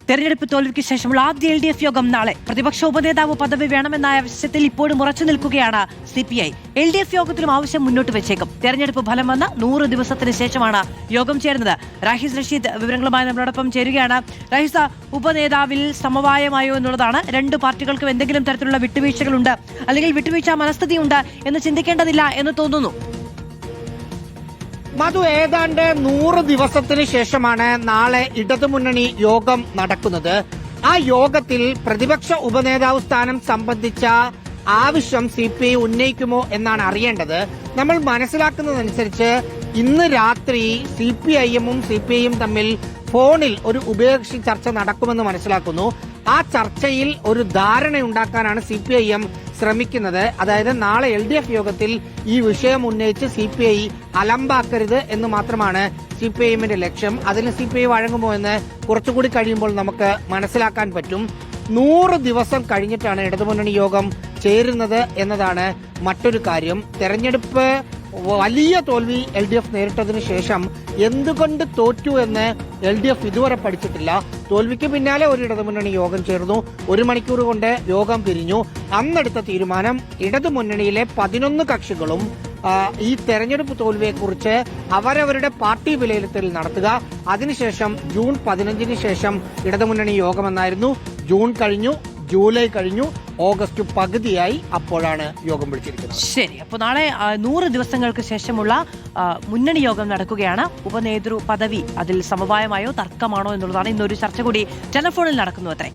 തെരഞ്ഞെടുപ്പ് തോൽവിക്ക് ശേഷമുള്ള ആദ്യ LDF യോഗം നാളെ. പ്രതിപക്ഷ ഉപനേതാവ് പദവി വേണമെന്ന ആവശ്യത്തിൽ ഇപ്പോഴും ഉറച്ചു നിൽക്കുകയാണ് CPI. LDF യോഗത്തിലും ആവശ്യം മുന്നോട്ട് വെച്ചേക്കും. തെരഞ്ഞെടുപ്പ് ഫലം വന്ന 100 ദിവസത്തിന് ശേഷമാണ് യോഗം ചേരുന്നത്. റാഹിസ് റഷീദ് വിവരങ്ങളുമായി നമ്മളോടൊപ്പം ചേരുകയാണ്. റാഹിസ, ഉപനേതാവിൽ സമവായമായോ എന്നുള്ളതാണ്. രണ്ട് പാർട്ടികൾക്കും എന്തെങ്കിലും തരത്തിലുള്ള വിട്ടുവീഴ്ചകളുണ്ട്, അല്ലെങ്കിൽ വിട്ടുവീഴ്ച മനസ്ഥിതിയുണ്ട് എന്ന് ചിന്തിക്കേണ്ടതില്ല എന്ന് തോന്നുന്നു. മധു, ഏതാണ്ട് 100 ദിവസത്തിന് ശേഷമാണ് നാളെ ഇടതുമുന്നണി യോഗം നടക്കുന്നത്. ആ യോഗത്തിൽ പ്രതിപക്ഷ ഉപനേതാവ് സ്ഥാനം സംബന്ധിച്ച ആവശ്യം CPI ഉന്നയിക്കുമോ എന്നാണ് അറിയേണ്ടത്. നമ്മൾ മനസ്സിലാക്കുന്നതനുസരിച്ച് ഇന്ന് രാത്രി CPIഎമ്മും CPIയും തമ്മിൽ ഫോണിൽ ഒരു ഉഭയകക്ഷി ചർച്ച നടക്കുമെന്ന് മനസ്സിലാക്കുന്നു. ആ ചർച്ചയിൽ ഒരു ധാരണയുണ്ടാക്കാനാണ് CPIഎം ശ്രമിക്കുന്നത്. അതായത് നാളെ LDF യോഗത്തിൽ ഈ വിഷയം ഉന്നയിച്ച് CPI അലമ്പാക്കരുത് എന്ന് മാത്രമാണ് CPIഎമ്മിന്റെ ലക്ഷ്യം. അതിന് CPI വഴങ്ങുമോ എന്ന് കുറച്ചുകൂടി കഴിയുമ്പോൾ നമുക്ക് മനസ്സിലാക്കാൻ പറ്റും. 100 ദിവസം കഴിഞ്ഞിട്ടാണ് ഇടതുമുന്നണി യോഗം ചേരുന്നത് എന്നതാണ് മറ്റൊരു കാര്യം. തെരഞ്ഞെടുപ്പ് വലിയ തോൽവി LDF നേരിട്ടതിനു ശേഷം എന്തുകൊണ്ട് തോറ്റു എന്ന് LDF ഇതുവരെ പഠിച്ചിട്ടില്ല. തോൽവിക്ക് പിന്നാലെ ഒരു ഇടതുമുന്നണി യോഗം ചേർന്നു. 1 മണിക്കൂർ കൊണ്ട് യോഗം പിരിഞ്ഞു. അന്നെടുത്ത തീരുമാനം ഇടതുമുന്നണിയിലെ 11 കക്ഷികളും ഈ തെരഞ്ഞെടുപ്പ് തോൽവിയെക്കുറിച്ച് അവരവരുടെ പാർട്ടി വിലയിരുത്തൽ നടത്തുക. അതിനുശേഷം ജൂൺ 15 ശേഷം ഇടതുമുന്നണി യോഗമെന്നായിരുന്നു. ജൂൺ കഴിഞ്ഞു, ജൂലൈ കഴിഞ്ഞു, ഓഗസ്റ്റ് പകുതിയായി. അപ്പോഴാണ് യോഗം വിളിച്ചിരിക്കുന്നത്. ശരി, അപ്പോൾ നാളെ 100 ദിവസങ്ങൾക്ക് ശേഷമുള്ള മുന്നണി യോഗം നടക്കുകയാണ്. ഉപനേതൃ പദവി അതിൽ സമവായമായോ തർക്കമാണോ എന്നുള്ളതാണ് ഇന്നൊരു ചർച്ച കൂടി ടെലഫോണിൽ നടക്കുന്നു അത്രേ.